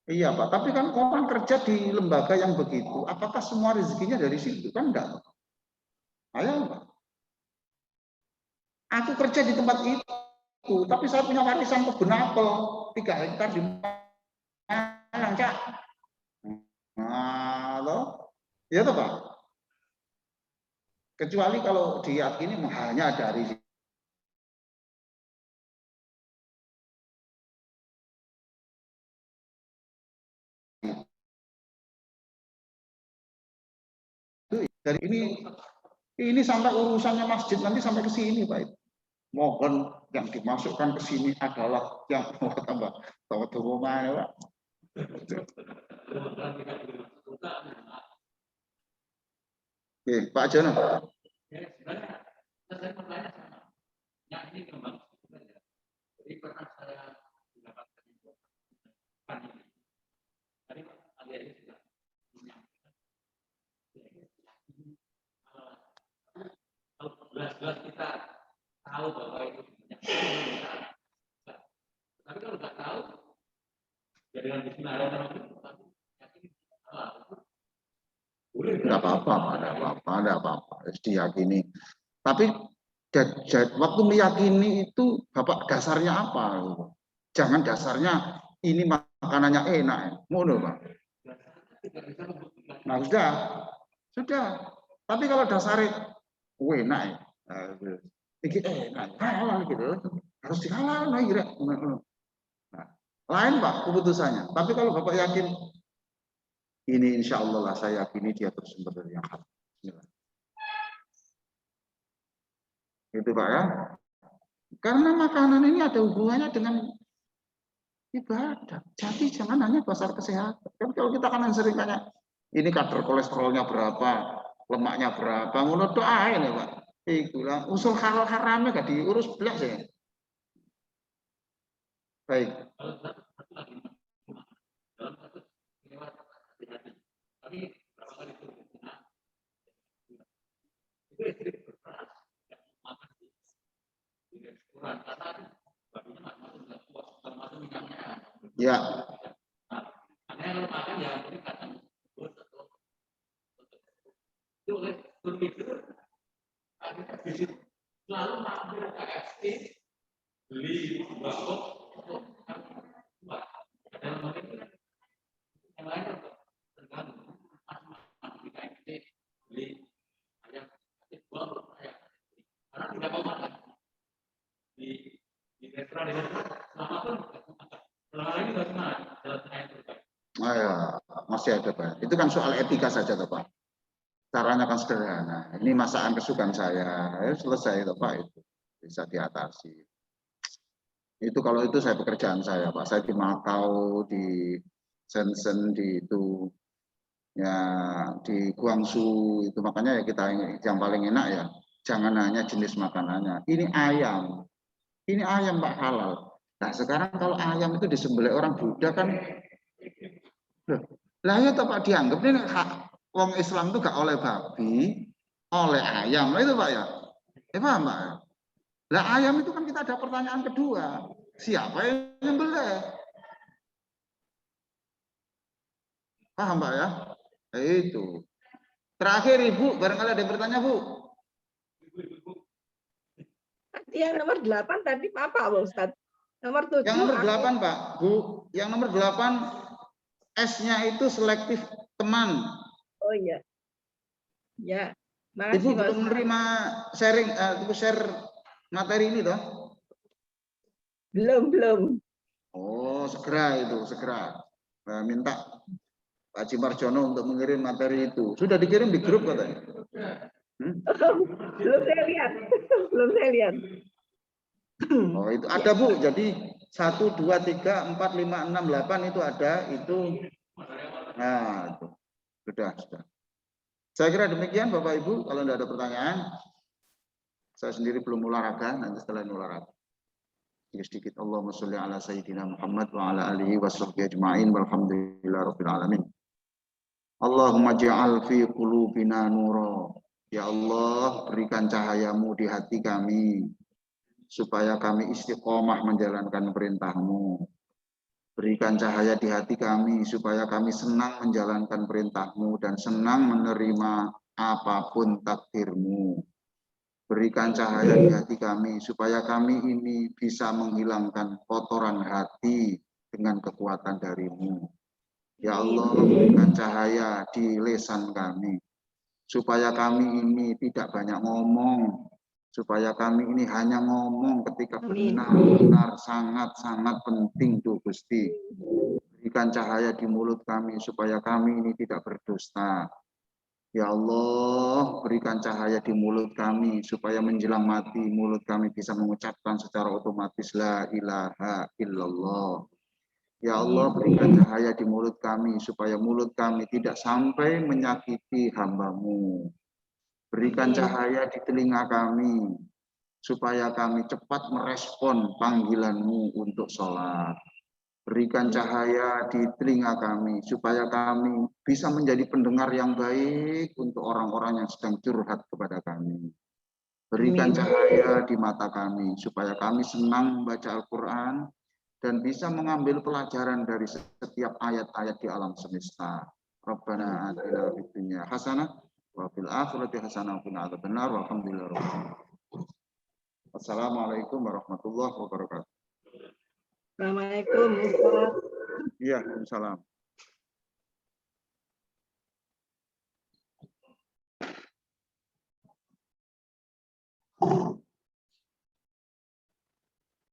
Iya Pak, tapi kan orang kerja di lembaga yang begitu, apakah semua rezekinya dari situ? Kan enggak. Ayo Pak. Aku kerja di tempat itu, tapi saya punya warisan kebun apel 3 hektar di Malang, Cak. Nah, loh. Ya toh Pak. Kecuali kalau diyakini hanya dari dari ini sampai urusannya masjid nanti sampai ke sini Pak. Mohon yang dimasukkan ke sini adalah yang tambah mana Pak. Oke, Pak Jono. Jadi pernah saya mendapatkan jelas-jelas kita tahu bahwa itu tapi kalau nggak tahu ya dengan bismillahirrahmanirrahim nggak apa-apa harus diyakini tapi waktu meyakini itu Bapak dasarnya apa jangan dasarnya ini makanannya enak ngono Pak nah sudah tapi kalau dasarnya enak ya iki enak halal gitu harus dihalal nah, lain Pak keputusannya tapi kalau Bapak yakin ini insya Allah lah saya yakini dia bersumber dari yang halal itu Pak ya karena makanan ini ada hubungannya dengan ibadah jadi jangan hanya dasar kesehatan tapi kalau kita kan sering tanya ini kadar kolesterolnya berapa lemaknya berapa menurut doa ini Pak itulah usul halal haramnya gak diurus belas ya baik ya selalu mampir KFC beli bakso yang lain tergantung di KFC beli ayam karena tidak mau makan di restoran selama pun selama ini bagaimana jalan tengah terbaik ya masih ada Pak itu kan soal etika saja Pak caranya kan sederhana ini masakan kesukaan saya selesai Pak itu bisa diatasi. Itu kalau itu saya pekerjaan saya, Pak. Saya di Macau, di Shenzhen, di itu ya di Guangzhou itu, makanya ya kita yang paling enak ya jangan hanya jenis makanannya. Ini ayam Pak, halal. Nah sekarang kalau ayam itu disembelih orang Buddha kan, lah ya Pak, dianggap ini hak wong Islam itu gak oleh babi, oleh ayam, lah itu Pak ya. Paham Pak? Lah ayam itu kan kita ada pertanyaan kedua, siapa yang nyembelih? Paham Pak ya? Itu. Terakhir Ibu, barangkali ada yang bertanya Bu. Yang nomor 8 tadi apa Pak Ustadz? Nomor 7. Yang nomor 8 Pak, Bu. Yang nomor 8 S-nya itu selektif teman. Oh iya. Ya. Ibu Makasih Pak belum Ustadz. menerima sharing, share materi ini toh? Belum. Oh, segera itu, segera. Minta Pak Haji Marjono untuk mengirim materi itu. Sudah dikirim di grup katanya. Belum saya lihat. Oh, itu ada Bu. Jadi 1, 2, 3, 4, 5, 6, 8 itu ada itu. Nah, itu. Sudah. Saya kira demikian Bapak Ibu. Kalau tidak ada pertanyaan, saya sendiri belum olahraga, nanti setelah olahraga. Sedikit Allahumma sholli ala sayyidina Muhammad wa ala alihi wa sahbihi ajma'in walhamdulillahirabbil alamin. Allahumma ja'al fi qulubina nura. Ya Allah, berikan cahayamu di hati kami supaya kami istiqomah menjalankan perintah-Mu. Berikan cahaya di hati kami supaya kami senang menjalankan perintah-Mu dan senang menerima apapun takdir-Mu. Berikan cahaya di hati kami supaya kami ini bisa menghilangkan kotoran hati dengan kekuatan dari-Mu. Ya Allah, berikan cahaya di lisan kami supaya kami ini tidak banyak ngomong, supaya kami ini hanya ngomong ketika benar-benar sangat-sangat penting tuh Gusti. Berikan cahaya di mulut kami supaya kami ini tidak berdusta. Ya Allah, berikan cahaya di mulut kami supaya menjelang mati mulut kami bisa mengucapkan secara otomatis la ilaha illallah. Ya Allah, berikan cahaya di mulut kami supaya mulut kami tidak sampai menyakiti hamba-Mu. Berikan cahaya di telinga kami supaya kami cepat merespon panggilan-Mu untuk sholat. Berikan cahaya di telinga kami supaya kami bisa menjadi pendengar yang baik untuk orang-orang yang sedang curhat kepada kami. Berikan cahaya di mata kami supaya kami senang membaca Al-Quran dan bisa mengambil pelajaran dari setiap ayat-ayat di alam semesta. Rabbana atina fid dunya hasanah wa fil akhirati hasanah wa qina adzabannar walhamdulillah. Assalamualaikum warahmatullahi wabarakatuh. Assalamualaikum Ustadz. Iya, salam.